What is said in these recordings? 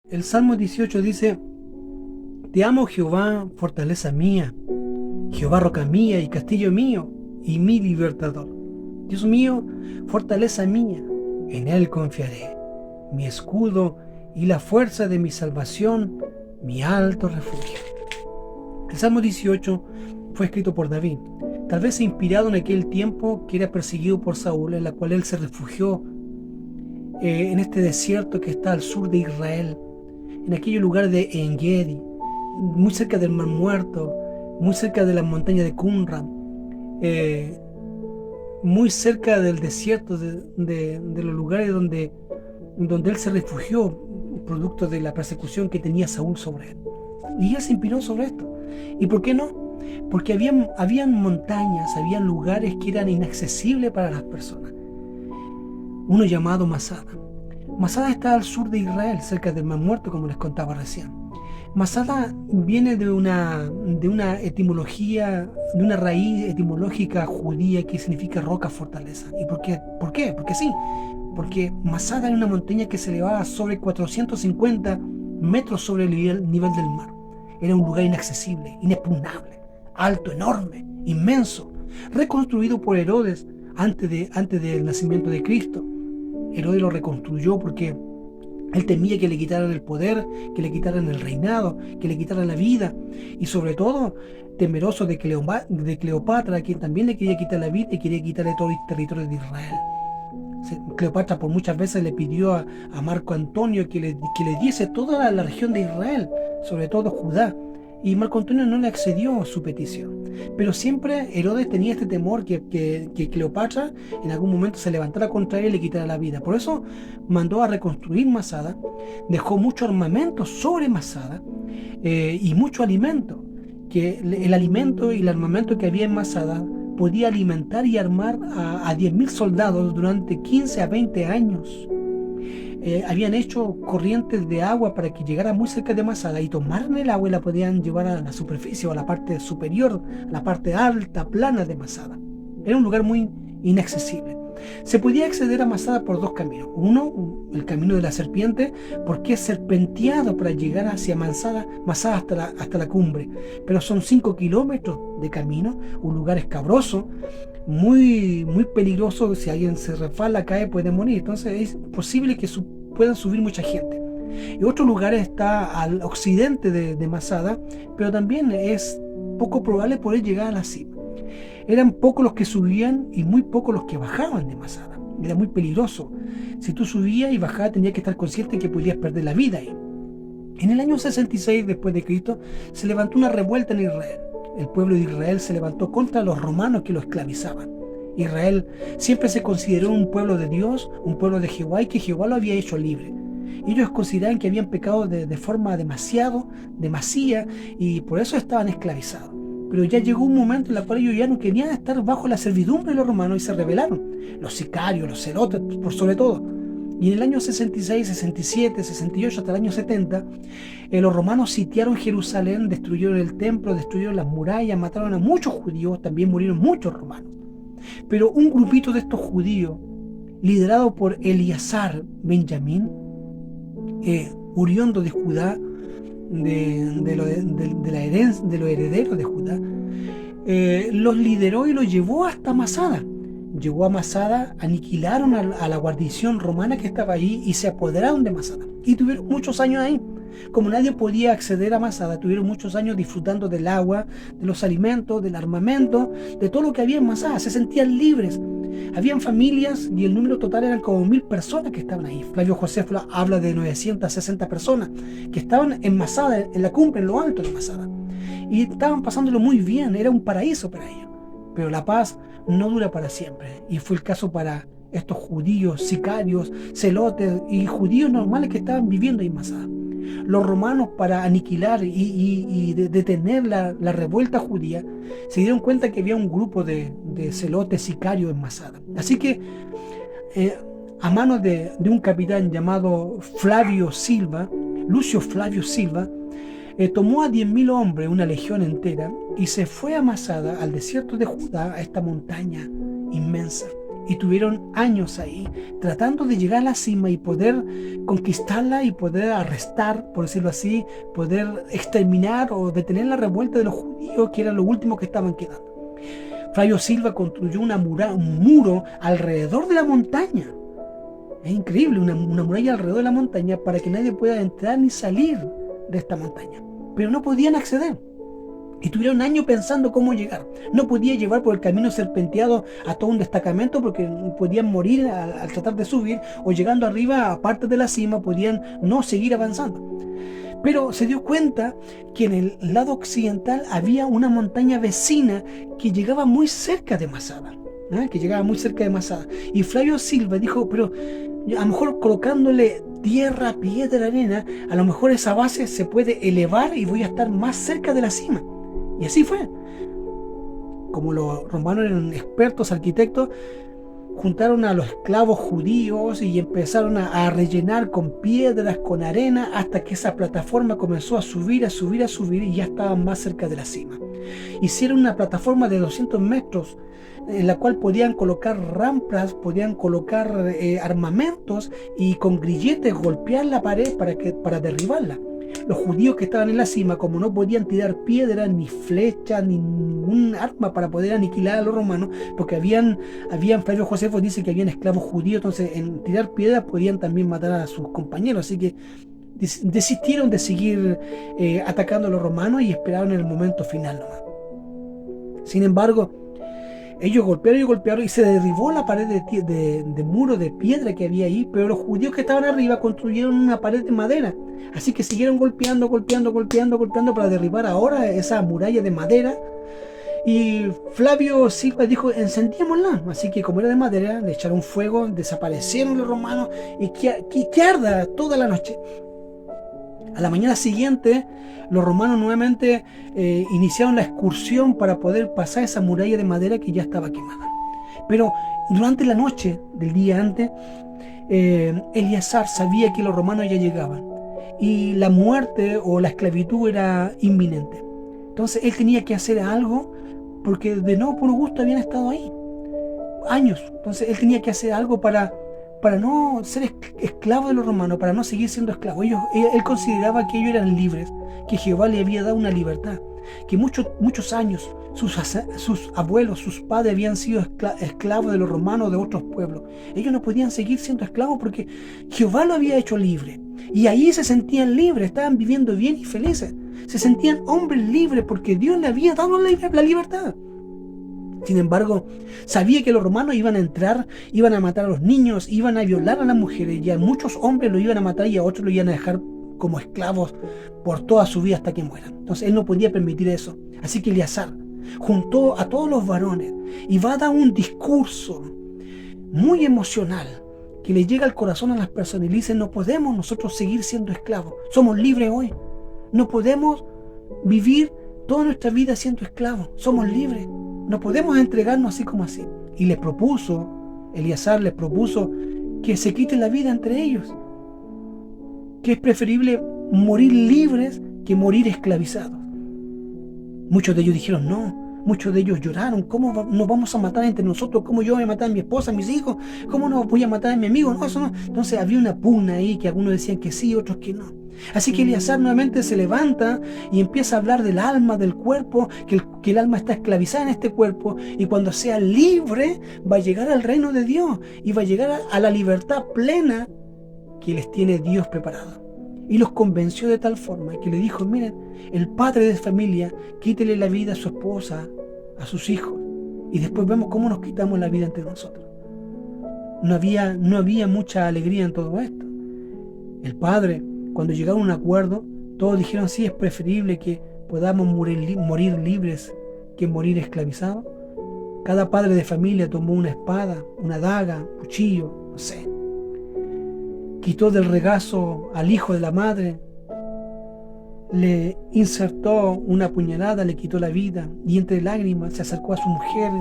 El Salmo 18 dice: Te amo, Jehová, fortaleza mía, Jehová, roca mía y castillo mío, y mi libertador. Dios mío, fortaleza mía, en Él confiaré, mi escudo y la fuerza de mi salvación, mi alto refugio. El Salmo 18 fue escrito por David, tal vez inspirado en aquel tiempo que era perseguido por Saúl, en la cual él se refugió en este desierto que está al sur de Israel, en aquellos lugares de Engedi, muy cerca del Mar Muerto, muy cerca de la montaña de Qumran, eh, muy cerca del desierto, de los lugares donde él se refugió, producto de la persecución que tenía Saúl sobre él. Y él se inspiró sobre esto. ¿Y por qué no? Porque habían montañas, habían lugares que eran inaccesibles para las personas. Uno llamado Masada. Masada está al sur de Israel, cerca del Mar Muerto, como les contaba recién. Masada viene de una etimología, de una raíz etimológica judía que significa roca fortaleza. ¿Y por qué? ¿Por qué? Porque sí, porque Masada era una montaña que se elevaba sobre 450 metros sobre el nivel del mar. Era un lugar inaccesible, inexpugnable, alto, enorme, inmenso, reconstruido por Herodes antes del nacimiento de Cristo. Herodes lo reconstruyó porque él temía que le quitaran el poder, que le quitaran el reinado, que le quitaran la vida, y sobre todo temeroso de Cleopatra, quien también le quería quitar la vida y quería quitarle todo el territorio de Israel. Cleopatra por muchas veces le pidió a Marco Antonio que le diese toda la región de Israel, sobre todo Judá, y Marco Antonio no le accedió a su petición. Pero siempre Herodes tenía este temor que Cleopatra en algún momento se levantara contra él y le quitara la vida. Por eso mandó a reconstruir Masada, dejó mucho armamento sobre Masada, y mucho alimento, que el alimento y el armamento que había en Masada podía alimentar y armar a 10.000 soldados durante 15 a 20 años. Habían hecho corrientes de agua para que llegara muy cerca de Masada y tomaran el agua y la podían llevar a la superficie o a la parte superior, a la parte alta, plana de Masada. Era un lugar muy inaccesible. Se podía acceder a Masada por dos caminos. Uno, el camino de la serpiente, porque es serpenteado para llegar hacia Masada hasta la cumbre. Pero son 5 kilómetros de camino, un lugar escabroso, muy, muy peligroso. Si alguien se resbala, cae, puede morir. Entonces es posible que puedan subir mucha gente. Y otro lugar está al occidente de Masada, pero también es poco probable poder llegar a la cima. Eran pocos los que subían y muy pocos los que bajaban de Masada. Era muy peligroso. Si tú subías y bajabas, tenías que estar consciente que podías perder la vida ahí. En el año 66 después de Cristo se levantó una revuelta en Israel. El pueblo de Israel se levantó contra los romanos que lo esclavizaban. Israel siempre se consideró un pueblo de Dios, un pueblo de Jehová, y que Jehová lo había hecho libre. Ellos consideraban que habían pecado de forma demasía, y por eso estaban esclavizados. Pero ya llegó un momento en el cual ellos ya no querían estar bajo la servidumbre de los romanos y se rebelaron. Los sicarios, los celotes, por sobre todo. Y en el año 66, 67, 68 hasta el año 70, los romanos sitiaron Jerusalén, destruyeron el templo, destruyeron las murallas, mataron a muchos judíos, también murieron muchos romanos. Pero un grupito de estos judíos, liderado por Eleazar Benjamín, oriundo de Judá, de los herederos de Judá, los lideró y los llevó hasta Masada. Llegó a Masada, aniquilaron a la guarnición romana que estaba ahí y se apoderaron de Masada. Y tuvieron muchos años ahí. Como nadie podía acceder a Masada, tuvieron muchos años disfrutando del agua, de los alimentos, del armamento, de todo lo que había en Masada. Se sentían libres. Habían familias y el número total eran como 1.000 personas que estaban ahí. Flavio Josefo habla de 960 personas que estaban en Masada, en la cumbre, en lo alto de Masada. Y estaban pasándolo muy bien, era un paraíso para ellos. Pero la paz no dura para siempre. Y fue el caso para estos judíos, sicarios, celotes y judíos normales que estaban viviendo en Masada. Los romanos, para aniquilar y detener la revuelta judía, se dieron cuenta que había un grupo de celotes sicarios en Masada. Así que, a manos de un capitán llamado Lucio Flavio Silva, tomó a 10.000 hombres, una legión entera, y se fue a Masada, al desierto de Judá, a esta montaña inmensa. y tuvieron años ahí tratando de llegar a la cima y poder conquistarla y poder arrestar, por decirlo así, poder exterminar o detener la revuelta de los judíos, que era lo último que estaban quedando. Flavio Silva construyó un muro alrededor de la montaña. Es increíble, una muralla alrededor de la montaña para que nadie pueda entrar ni salir de esta montaña. Pero no podían acceder. Y tuvieron años pensando cómo llegar. No podía llevar por el camino serpenteado a todo un destacamento porque podían morir al tratar de subir, o llegando arriba a parte de la cima podían no seguir avanzando. Pero se dio cuenta que en el lado occidental había una montaña vecina que llegaba muy cerca de Masada. Y Flavio Silva dijo, pero a lo mejor colocándole tierra, piedra, arena, a lo mejor esa base se puede elevar y voy a estar más cerca de la cima. Y así fue. Como los romanos eran expertos arquitectos, juntaron a los esclavos judíos y empezaron a rellenar con piedras, con arena, hasta que esa plataforma comenzó a subir y ya estaban más cerca de la cima. Hicieron una plataforma de 200 metros en la cual podían colocar rampas, podían colocar armamentos y con grilletes golpear la pared para derribarla. Los judíos que estaban en la cima, como no podían tirar piedras, ni flechas, ni ningún arma para poder aniquilar a los romanos, porque habían Flavio Josefo dice que habían esclavos judíos, entonces en tirar piedras podían también matar a sus compañeros, así que desistieron de seguir atacando a los romanos y esperaron el momento final nomás. Sin embargo, ellos golpearon y se derribó la pared de muro de piedra que había ahí, pero los judíos que estaban arriba construyeron una pared de madera. Así que siguieron golpeando para derribar ahora esa muralla de madera. Y Flavio Silva dijo, encendíamosla. Así que como era de madera, le echaron fuego, desaparecieron los romanos y que arda toda la noche. A la mañana siguiente, los romanos nuevamente iniciaron la excursión para poder pasar esa muralla de madera que ya estaba quemada. Pero durante la noche del día antes, Eleazar sabía que los romanos ya llegaban y la muerte o la esclavitud era inminente. Entonces él tenía que hacer algo porque de no por gusto habían estado ahí años. Entonces él tenía que hacer algo para no ser esclavo de los romanos, para no seguir siendo esclavo. Él consideraba que ellos eran libres, que Jehová le había dado una libertad, que muchos años sus abuelos, sus padres habían sido esclavos de los romanos, de otros pueblos. Ellos no podían seguir siendo esclavos porque Jehová lo había hecho libre. Y ahí se sentían libres, estaban viviendo bien y felices. Se sentían hombres libres porque Dios le había dado la libertad. Sin embargo, sabía que los romanos iban a entrar, iban a matar a los niños, iban a violar a las mujeres, y a muchos hombres lo iban a matar y a otros lo iban a dejar como esclavos por toda su vida hasta que mueran. Entonces él no podía permitir eso. Así que Eleazar juntó a todos los varones y va a dar un discurso muy emocional que le llega al corazón a las personas y le dice, no podemos nosotros seguir siendo esclavos, somos libres hoy, no podemos vivir toda nuestra vida siendo esclavos, somos libres. No podemos entregarnos así como así. Y Eleazar les propuso que se quiten la vida entre ellos. Que es preferible morir libres que morir esclavizados. Muchos de ellos dijeron no. Muchos de ellos lloraron. ¿Cómo nos vamos a matar entre nosotros? ¿Cómo yo voy a matar a mi esposa, a mis hijos? ¿Cómo no voy a matar a mi amigo? No, eso no. Entonces había una pugna ahí que algunos decían que sí, otros que no. Así que Eleazar nuevamente se levanta y empieza a hablar del alma, del cuerpo, que el alma está esclavizada en este cuerpo y cuando sea libre va a llegar al reino de Dios y va a llegar a la libertad plena que les tiene Dios preparado. Y los convenció de tal forma que le dijo, miren, el padre de familia, quítele la vida a su esposa, a sus hijos, y después vemos cómo nos quitamos la vida entre nosotros. No había mucha alegría en todo esto. El padre, cuando llegaron a un acuerdo, todos dijeron, sí, es preferible que podamos morir libres que morir esclavizados. Cada padre de familia tomó una espada, una daga, un cuchillo, no sé. Quitó del regazo al hijo de la madre, le insertó una puñalada, le quitó la vida y entre lágrimas se acercó a su mujer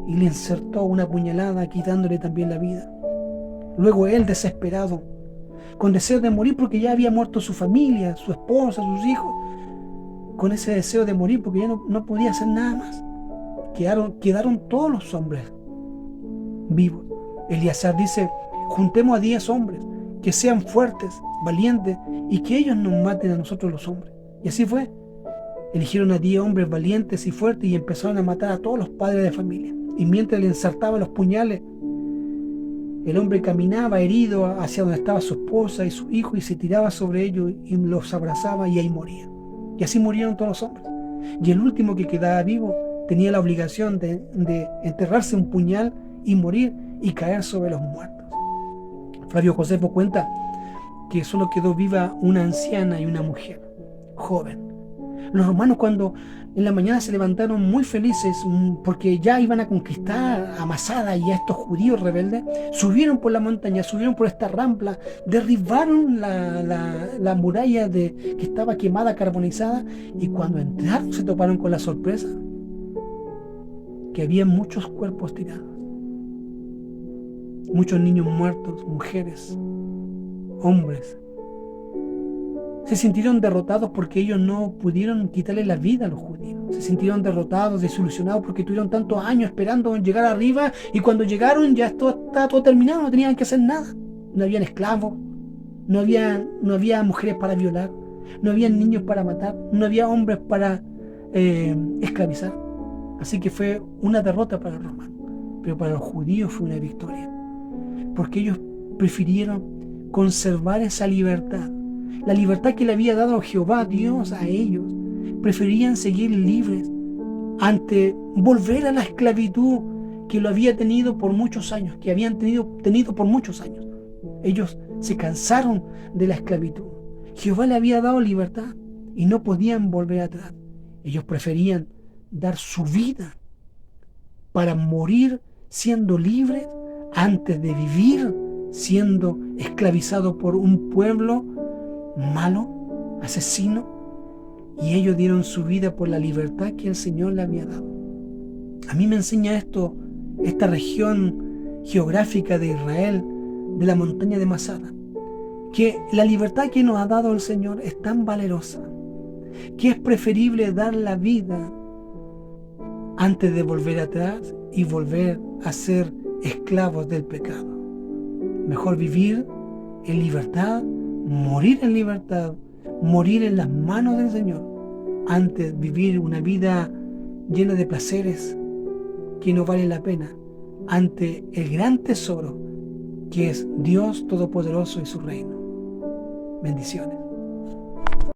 y le insertó una puñalada quitándole también la vida. Luego él, desesperado, con deseo de morir porque ya había muerto su familia, su esposa, sus hijos, con ese deseo de morir porque ya no podía hacer nada más, quedaron todos los hombres vivos. Eleazar dice: juntemos a 10 hombres que sean fuertes, valientes, y que ellos nos maten a nosotros los hombres. Y así fue. Eligieron a 10 hombres valientes y fuertes y empezaron a matar a todos los padres de familia. Y mientras le ensartaban los puñales, el hombre caminaba herido hacia donde estaba su esposa y su hijo y se tiraba sobre ellos y los abrazaba y ahí moría. Y así murieron todos los hombres. Y el último que quedaba vivo tenía la obligación de enterrarse un puñal y morir y caer sobre los muertos. Flavio Josefo cuenta que solo quedó viva una anciana y una mujer joven. Los romanos, cuando en la mañana se levantaron muy felices porque ya iban a conquistar a Masada y a estos judíos rebeldes, subieron por la montaña, subieron por esta rampla, derribaron la muralla que estaba quemada, carbonizada, y cuando entraron se toparon con la sorpresa que había muchos cuerpos tirados, muchos niños muertos, mujeres, hombres. Se sintieron derrotados porque ellos no pudieron quitarle la vida a los judíos. Se sintieron derrotados, desilusionados porque tuvieron tantos años esperando llegar arriba y cuando llegaron ya estaba todo terminado, no tenían que hacer nada. No habían esclavos, no había mujeres para violar, no había niños para matar, no había hombres para esclavizar. Así que fue una derrota para los romanos, pero para los judíos fue una victoria, porque ellos prefirieron conservar esa libertad. La libertad que le había dado Jehová, Dios, a ellos. Preferían seguir libres ante volver a la esclavitud que lo había tenido por muchos años, que habían tenido por muchos años. Ellos se cansaron de la esclavitud. Jehová le había dado libertad y no podían volver atrás. Ellos preferían dar su vida para morir siendo libres antes de vivir siendo esclavizados por un pueblo malo, asesino, y ellos dieron su vida por la libertad que el Señor le había dado. A mí me enseña esto, esta región geográfica de Israel, de la montaña de Masada, que la libertad que nos ha dado el Señor es tan valerosa, que es preferible dar la vida antes de volver atrás y volver a ser esclavos del pecado. Mejor vivir en libertad, morir en libertad, morir en las manos del Señor, antes de vivir una vida llena de placeres que no vale la pena, ante el gran tesoro que es Dios Todopoderoso y su reino. Bendiciones.